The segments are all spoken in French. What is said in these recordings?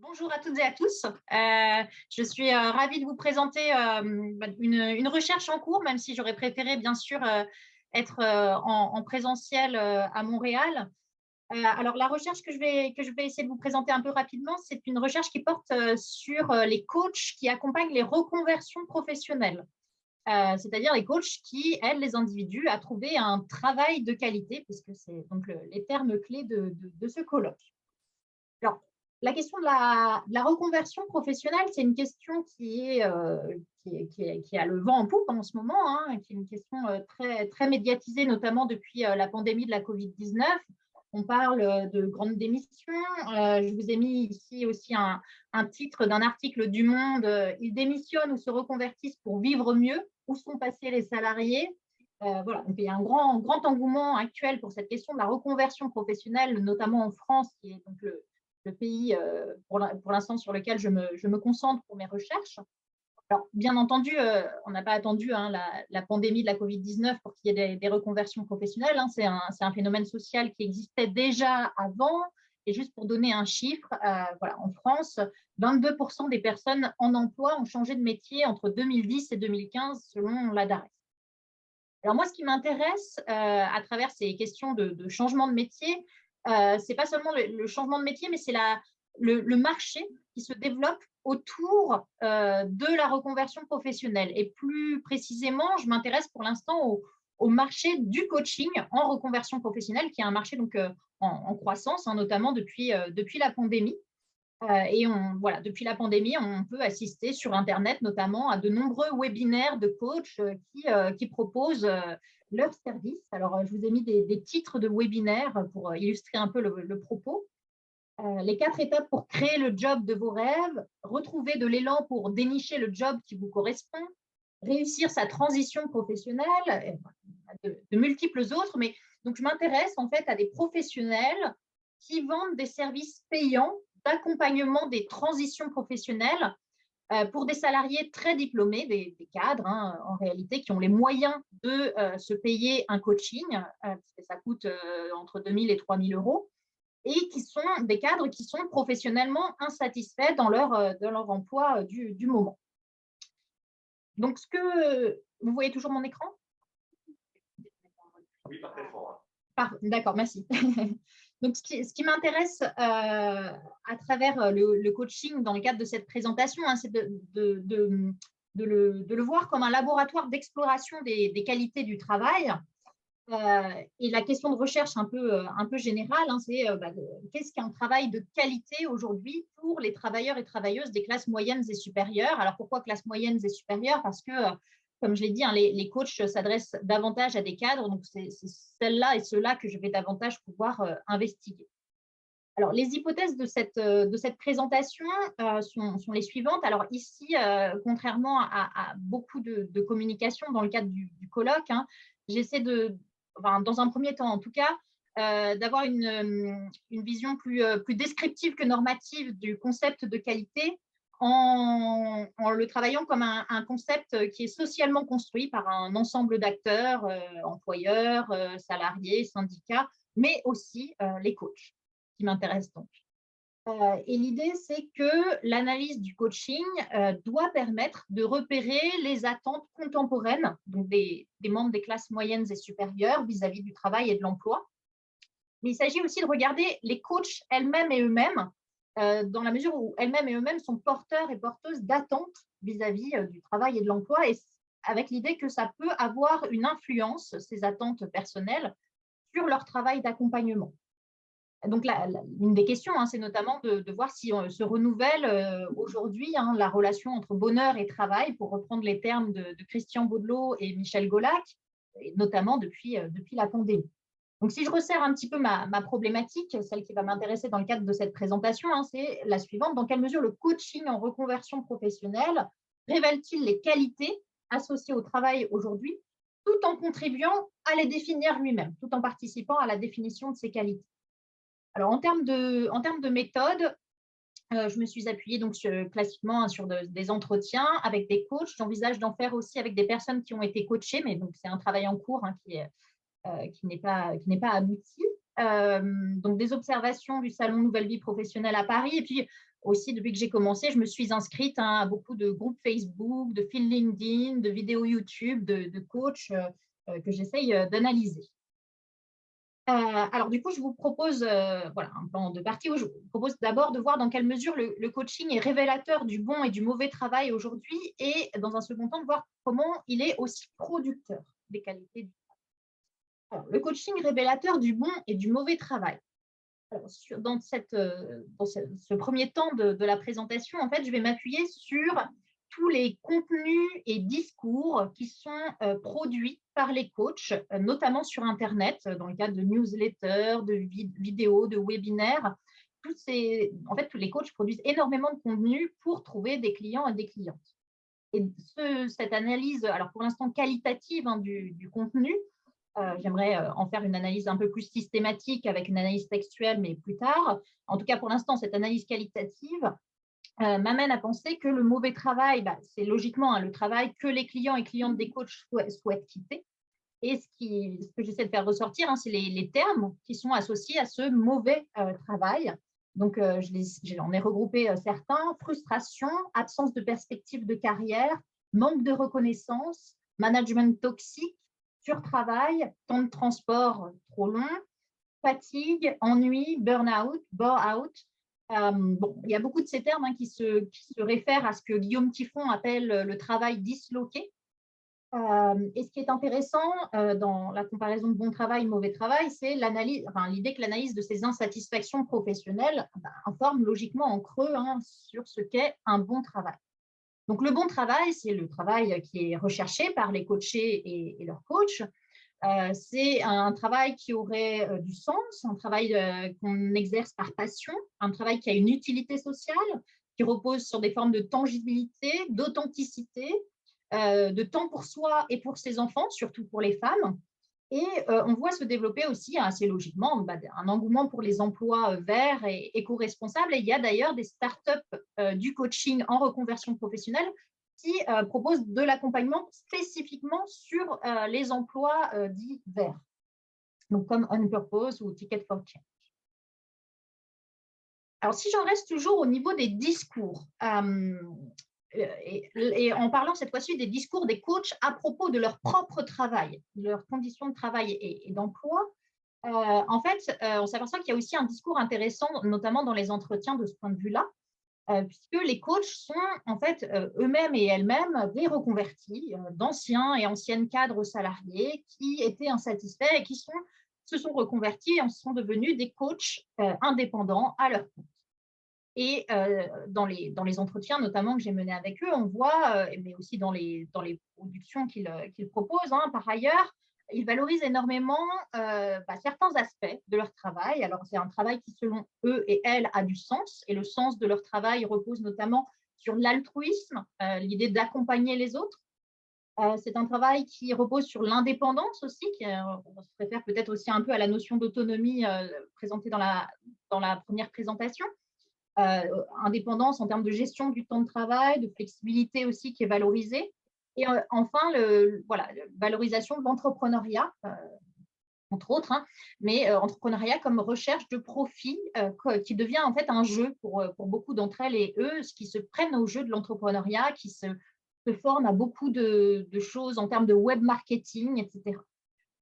Bonjour à toutes et à tous. Je suis ravie de vous présenter une recherche en cours, même si j'aurais préféré bien sûr être en présentiel à Montréal. Alors, la recherche que je vais essayer de vous présenter un peu rapidement, c'est une recherche qui porte sur les coachs qui accompagnent les reconversions professionnelles. C'est-à-dire les coachs qui aident les individus à trouver un travail de qualité, puisque c'est donc les termes clés de ce colloque. Alors, la question de la reconversion professionnelle, c'est une question qui a le vent en poupe en ce moment, hein, qui est une question très, très médiatisée, notamment depuis la pandémie de la Covid-19. On parle de grandes démissions. Je vous ai mis ici aussi un titre d'un article du Monde. Ils démissionnent ou se reconvertissent pour vivre mieux. Où sont passés les salariés? Voilà, donc il y a un grand engouement actuel pour cette question de la reconversion professionnelle, notamment en France, qui est donc le pays pour l'instant sur lequel je me concentre pour mes recherches. Alors, bien entendu, on n'a pas attendu la pandémie de la Covid-19 pour qu'il y ait des reconversions professionnelles. Hein. C'est un phénomène social qui existait déjà avant. Et juste pour donner un chiffre, voilà, en France, 22% des personnes en emploi ont changé de métier entre 2010 et 2015, selon la DARES. Alors moi, ce qui m'intéresse à travers ces questions de changement de métier, c'est pas seulement le changement de métier, mais c'est le marché qui se développe autour de la reconversion professionnelle. Et plus précisément, je m'intéresse pour l'instant au marché du coaching en reconversion professionnelle, qui est un marché donc en croissance, hein, notamment depuis la pandémie. Voilà, depuis la pandémie, on peut assister sur Internet notamment à de nombreux webinaires de coachs qui proposent leurs services. Alors, je vous ai mis des titres de webinaires pour illustrer un peu le propos. Les 4 étapes pour créer le job de vos rêves, retrouver de l'élan pour dénicher le job qui vous correspond, réussir sa transition professionnelle, et de multiples autres. Mais donc, je m'intéresse en fait à des professionnels qui vendent des services payants d'accompagnement des transitions professionnelles pour des salariés très diplômés, des cadres hein, en réalité, qui ont les moyens de se payer un coaching, parce que ça coûte entre 2 000 et 3 000 euros, et qui sont des cadres qui sont professionnellement insatisfaits dans leur emploi du moment. Donc, vous voyez toujours mon écran? Oui, parfaitement. D'accord, merci. Donc, ce qui m'intéresse à travers le coaching dans le cadre de cette présentation, hein, c'est de le voir comme un laboratoire d'exploration des qualités du travail. Et la question de recherche un peu générale, hein, c'est qu'est-ce qu'un travail de qualité aujourd'hui pour les travailleurs et travailleuses des classes moyennes et supérieures? Alors, pourquoi classes moyennes et supérieures? Parce que, comme je l'ai dit, hein, les coachs s'adressent davantage à des cadres, donc c'est celles-là et ceux-là que je vais davantage pouvoir investiguer. Alors, les hypothèses de cette présentation sont les suivantes. Alors ici, contrairement à beaucoup de communication dans le cadre du colloque, hein, j'essaie enfin, dans un premier temps en tout cas, d'avoir une vision plus descriptive que normative du concept de qualité en le travaillant comme un concept qui est socialement construit par un ensemble d'acteurs, employeurs, salariés, syndicats, mais aussi les coachs qui m'intéresse donc. Et l'idée, c'est que l'analyse du coaching doit permettre de repérer les attentes contemporaines, donc des membres des classes moyennes et supérieures vis-à-vis du travail et de l'emploi. Mais il s'agit aussi de regarder les coachs elles-mêmes et eux-mêmes, dans la mesure où elles-mêmes et eux-mêmes sont porteurs et porteuses d'attentes vis-à-vis du travail et de l'emploi, et avec l'idée que ça peut avoir une influence, ces attentes personnelles, sur leur travail d'accompagnement. Donc, une des questions, hein, c'est notamment de voir si on se renouvelle aujourd'hui hein, la relation entre bonheur et travail, pour reprendre les termes de Christian Baudelot et Michel Golac, et notamment depuis la pandémie. Donc, si je resserre un petit peu ma problématique, celle qui va m'intéresser dans le cadre de cette présentation, hein, c'est la suivante. Dans quelle mesure le coaching en reconversion professionnelle révèle-t-il les qualités associées au travail aujourd'hui, tout en contribuant à les définir lui-même, tout en participant à la définition de ces qualités? Alors, en termes de méthode, je me suis appuyée donc classiquement sur des entretiens avec des coachs. J'envisage d'en faire aussi avec des personnes qui ont été coachées, mais donc c'est un travail en cours hein, qui n'est pas abouti. Donc, des observations du salon Nouvelle Vie Professionnelle à Paris. Et puis, aussi, depuis que j'ai commencé, je me suis inscrite à beaucoup de groupes Facebook, de fils LinkedIn, de vidéos YouTube, de coachs que j'essaye d'analyser. Alors, du coup, je vous propose voilà, un plan de partie où je vous propose d'abord de voir dans quelle mesure le coaching est révélateur du bon et du mauvais travail aujourd'hui et, dans un second temps, de voir comment il est aussi producteur des qualités du travail. Alors, le coaching révélateur du bon et du mauvais travail. Alors, dans ce premier temps de la présentation, en fait, je vais m'appuyer sur tous les contenus et discours qui sont produits par les coachs, notamment sur Internet, dans le cadre de newsletters, de vidéos, de webinaires. En fait, tous les coachs produisent énormément de contenu pour trouver des clients et des clientes. Et cette analyse, alors pour l'instant qualitative du contenu, j'aimerais en faire une analyse un peu plus systématique avec une analyse textuelle, mais plus tard. En tout cas, pour l'instant, cette analyse qualitative m'amène à penser que le mauvais travail, c'est logiquement le travail que les clients et clientes des coachs souhaitent quitter. Et ce que j'essaie de faire ressortir, c'est les termes qui sont associés à ce mauvais travail. Donc, j'en ai regroupé certains: frustration, absence de perspective de carrière, manque de reconnaissance, management toxique, surtravail, temps de transport trop long, fatigue, ennui, burn-out, bore-out. Il y a beaucoup de ces termes qui se réfèrent à ce que Guillaume Tiffon appelle le travail disloqué. Et ce qui est intéressant dans la comparaison de bon travail, mauvais travail, c'est l'idée que l'analyse de ces insatisfactions professionnelles informe logiquement en creux sur ce qu'est un bon travail. Donc, le bon travail, c'est le travail qui est recherché par les coachés et leurs coachs. C'est un travail qui aurait du sens, un travail qu'on exerce par passion, un travail qui a une utilité sociale, qui repose sur des formes de tangibilité, d'authenticité, de temps pour soi et pour ses enfants, surtout pour les femmes. Et on voit se développer aussi assez logiquement un engouement pour les emplois verts et éco-responsables. Et il y a d'ailleurs des startups du coaching en reconversion professionnelle qui proposent de l'accompagnement spécifiquement sur les emplois dits verts, donc comme On Purpose ou Ticket for Change. Alors, si j'en reste toujours au niveau des discours, et en parlant cette fois-ci des discours des coachs à propos de leur propre travail, de leurs conditions de travail et d'emploi, en fait, on s'aperçoit qu'il y a aussi un discours intéressant, notamment dans les entretiens de ce point de vue-là, puisque les coachs sont en fait eux-mêmes et elles-mêmes des reconvertis, d'anciens et anciennes cadres salariés qui étaient insatisfaits et qui se sont reconvertis et en sont devenus des coachs indépendants à leur compte. Et dans les entretiens, notamment que j'ai menés avec eux, on voit, mais aussi dans les productions qu'ils proposent, par ailleurs, ils valorisent énormément certains aspects de leur travail. Alors, c'est un travail qui, selon eux et elles, a du sens. Et le sens de leur travail repose notamment sur l'altruisme, l'idée d'accompagner les autres. C'est un travail qui repose sur l'indépendance aussi, on se réfère peut-être aussi un peu à la notion d'autonomie présentée dans la première présentation. Indépendance en termes de gestion du temps de travail, de flexibilité aussi qui est valorisée. Et enfin, valorisation de l'entrepreneuriat, entre autres, mais entrepreneuriat comme recherche de profit qui devient en fait un jeu pour beaucoup d'entre elles et eux, qui se prennent au jeu de l'entrepreneuriat, qui se forment à beaucoup de choses en termes de web marketing, etc.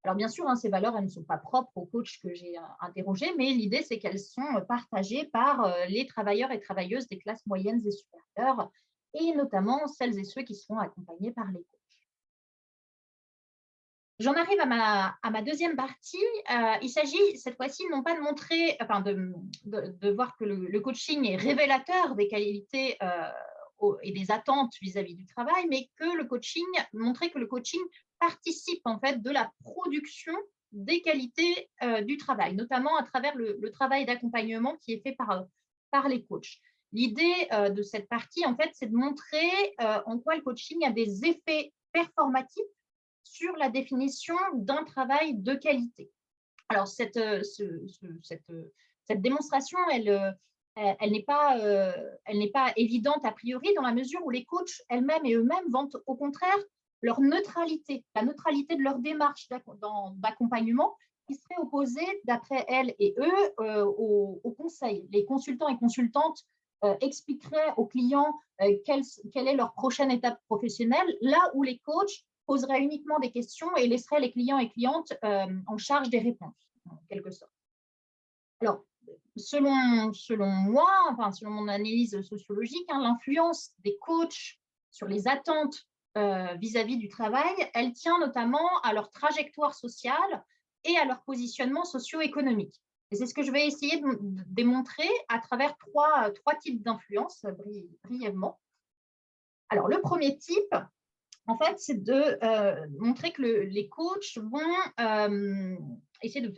Alors, bien sûr, ces valeurs, elles ne sont pas propres aux coachs que j'ai interrogés, mais l'idée, c'est qu'elles sont partagées par les travailleurs et travailleuses des classes moyennes et supérieures, et notamment celles et ceux qui seront accompagnés par les coachs. J'en arrive à ma deuxième partie. Il s'agit cette fois-ci non pas de montrer, de voir que le coaching est révélateur des qualités et des attentes vis-à-vis du travail, mais montrer que le coaching participe en fait de la production des qualités du travail, notamment à travers le travail d'accompagnement qui est fait par les coachs. L'idée de cette partie, en fait, c'est de montrer en quoi le coaching a des effets performatifs sur la définition d'un travail de qualité. Alors, cette démonstration, elle n'est pas évidente a priori dans la mesure où les coachs elles-mêmes et eux-mêmes vantent au contraire leur neutralité, la neutralité de leur démarche d'accompagnement qui serait opposée, d'après elles et eux, aux conseils. Les consultants et consultantes expliqueraient aux clients quelle est leur prochaine étape professionnelle, là où les coachs poseraient uniquement des questions et laisseraient les clients et clientes en charge des réponses, en quelque sorte. Alors, selon moi, enfin, selon mon analyse sociologique, l'influence des coachs sur les attentes vis-à-vis du travail, elle tient notamment à leur trajectoire sociale et à leur positionnement socio-économique. Et c'est ce que je vais essayer de démontrer à travers trois types d'influence brièvement. Alors, le premier type, en fait, c'est de montrer que les coachs vont essayer de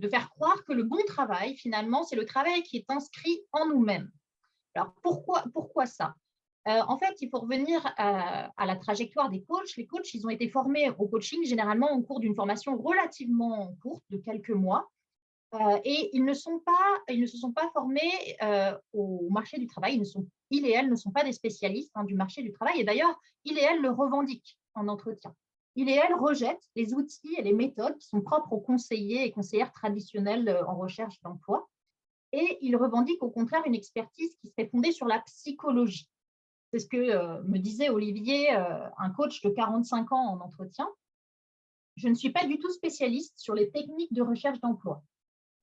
faire croire que le bon travail, finalement, c'est le travail qui est inscrit en nous-mêmes. Alors, pourquoi ça? En fait, il faut revenir à la trajectoire des coachs. Les coachs, ils ont été formés au coaching généralement au cours d'une formation relativement courte, de quelques mois. Et ils ne se sont pas formés au marché du travail. Ils et elles ne sont pas des spécialistes du marché du travail. Et d'ailleurs, ils et elles le revendiquent en entretien. Ils et elles rejettent les outils et les méthodes qui sont propres aux conseillers et conseillères traditionnels en recherche d'emploi. Et ils revendiquent au contraire une expertise qui serait fondée sur la psychologie. C'est ce que me disait Olivier, un coach de 45 ans en entretien. Je ne suis pas du tout spécialiste sur les techniques de recherche d'emploi.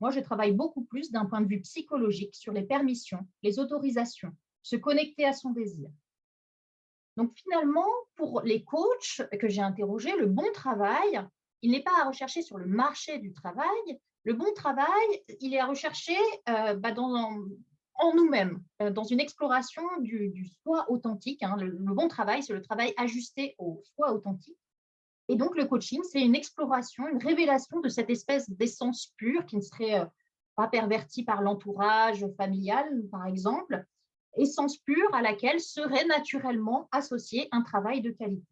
Moi, je travaille beaucoup plus d'un point de vue psychologique sur les permissions, les autorisations, se connecter à son désir. Donc finalement, pour les coachs que j'ai interrogés, le bon travail, il n'est pas à rechercher sur le marché du travail. Le bon travail, il est à rechercher en nous-mêmes, dans une exploration du soi authentique. Le bon travail, c'est le travail ajusté au soi authentique. Et donc, le coaching, c'est une exploration, une révélation de cette espèce d'essence pure qui ne serait pas pervertie par l'entourage familial, par exemple, essence pure à laquelle serait naturellement associé un travail de qualité.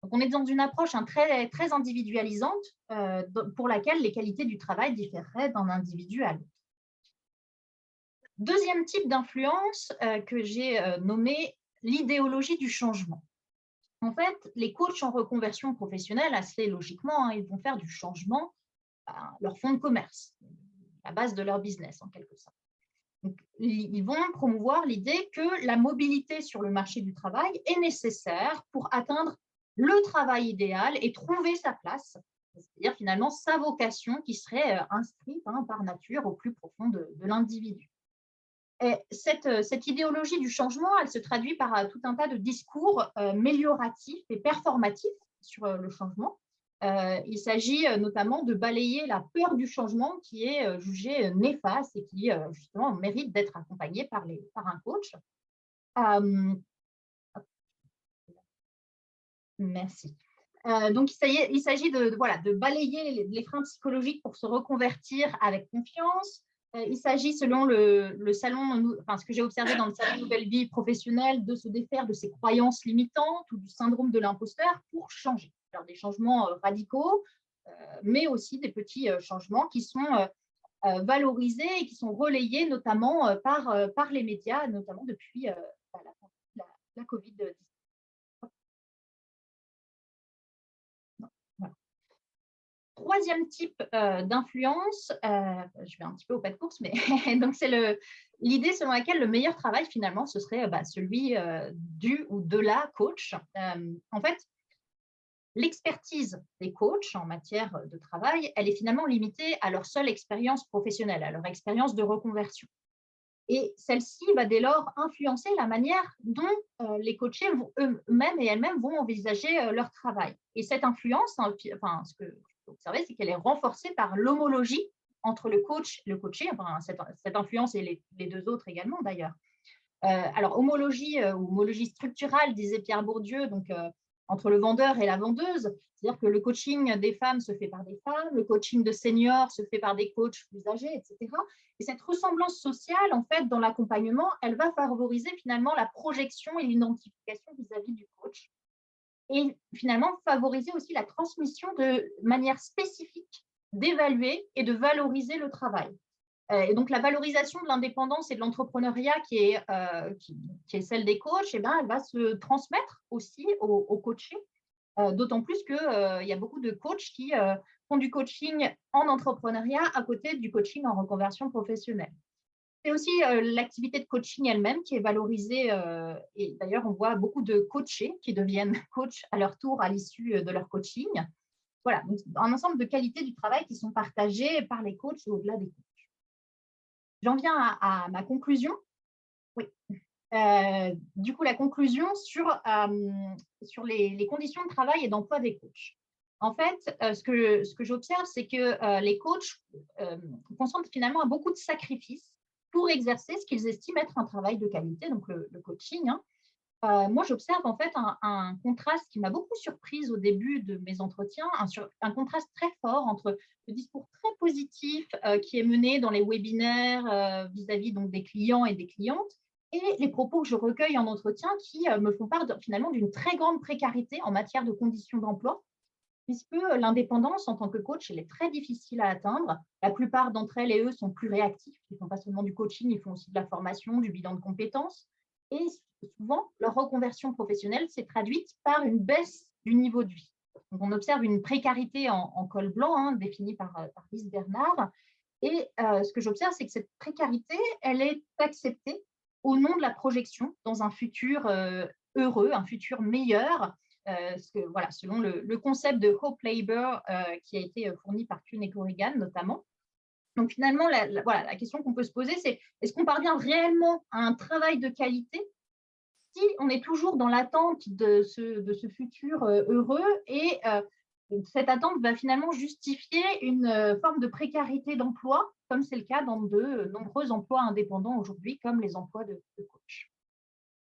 Donc, on est dans une approche très, très individualisante pour laquelle les qualités du travail différeraient d'un individu à l'autre. Deuxième type d'influence que j'ai nommé l'idéologie du changement. En fait, les coachs en reconversion professionnelle, assez logiquement, ils vont faire du changement leur fonds de commerce, la base de leur business en quelque sorte. Donc, ils vont promouvoir l'idée que la mobilité sur le marché du travail est nécessaire pour atteindre le travail idéal et trouver sa place, c'est-à-dire finalement sa vocation qui serait inscrite par nature au plus profond de l'individu. Et cette idéologie du changement, elle se traduit par tout un tas de discours mélioratifs et performatifs sur le changement. Il s'agit notamment de balayer la peur du changement qui est jugée néfaste et qui justement mérite d'être accompagnée par un coach. Merci. Donc, il s'agit de balayer les freins psychologiques pour se reconvertir avec confiance. Il s'agit, selon le salon, enfin, ce que j'ai observé dans le salon Nouvelle Vie professionnelle, de se défaire de ses croyances limitantes ou du syndrome de l'imposteur pour changer. Alors, des changements radicaux, mais aussi des petits changements qui sont valorisés et qui sont relayés notamment par les médias, notamment depuis la Covid-19. Troisième type d'influence, je vais un petit peu au pas de course, mais donc c'est l'idée selon laquelle le meilleur travail finalement ce serait celui du ou de la coach. En fait, l'expertise des coachs en matière de travail, elle est finalement limitée à leur seule expérience professionnelle, à leur expérience de reconversion. Et celle-ci va dès lors influencer la manière dont les coachés eux-mêmes et elles-mêmes vont envisager leur travail. Et cette influence, enfin, ce que vous observez, c'est qu'elle est renforcée par l'homologie entre le coach et le coaché, enfin, cette influence et les deux autres également d'ailleurs. Alors, homologie ou homologie structurale, disait Pierre Bourdieu, donc entre le vendeur et la vendeuse, c'est-à-dire que le coaching des femmes se fait par des femmes, le coaching de seniors se fait par des coachs plus âgés, etc. Et cette ressemblance sociale, en fait, dans l'accompagnement, elle va favoriser finalement la projection et l'identification vis-à-vis du coach. Et finalement, favoriser aussi la transmission de manière spécifique d'évaluer et de valoriser le travail. Et donc, la valorisation de l'indépendance et de l'entrepreneuriat qui est celle des coachs, elle va se transmettre aussi aux coachés, d'autant plus qu'il y a beaucoup de coachs qui font du coaching en entrepreneuriat à côté du coaching en reconversion professionnelle. C'est aussi l'activité de coaching elle-même qui est valorisée. Et d'ailleurs, on voit beaucoup de coachés qui deviennent coachs à leur tour à l'issue de leur coaching. Voilà, donc un ensemble de qualités du travail qui sont partagées par les coachs et au-delà des coachs. J'en viens à ma conclusion. Oui. Du coup, la conclusion sur les conditions de travail et d'emploi des coachs. En fait, ce que j'observe, c'est que les coachs consentent finalement à beaucoup de sacrifices pour exercer ce qu'ils estiment être un travail de qualité, donc le coaching. Hein. Moi, j'observe en fait un contraste qui m'a beaucoup surprise au début de mes entretiens, un contraste très fort entre le discours très positif qui est mené dans les webinaires vis-à-vis donc des clients et des clientes et les propos que je recueille en entretien qui me font part finalement d'une très grande précarité en matière de conditions d'emploi, puisque l'indépendance en tant que coach, elle est très difficile à atteindre. La plupart d'entre elles et eux sont plus réactifs. Ils ne font pas seulement du coaching, ils font aussi de la formation, du bilan de compétences. Et souvent, leur reconversion professionnelle s'est traduite par une baisse du niveau de vie. Donc, on observe une précarité en col blanc, hein, définie par Lise Bernard. Et ce que j'observe, c'est que cette précarité, elle est acceptée au nom de la projection dans un futur heureux, un futur meilleur, voilà, selon le concept de Hope Labor qui a été fourni par Kuhn et Corrigan notamment. Donc finalement, voilà, la question qu'on peut se poser, c'est est-ce qu'on parvient réellement à un travail de qualité si on est toujours dans l'attente de ce futur heureux et cette attente va finalement justifier une forme de précarité d'emploi, comme c'est le cas dans de nombreux emplois indépendants aujourd'hui, comme les emplois de coach.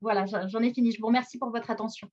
Voilà, j'en ai fini. Je vous remercie pour votre attention.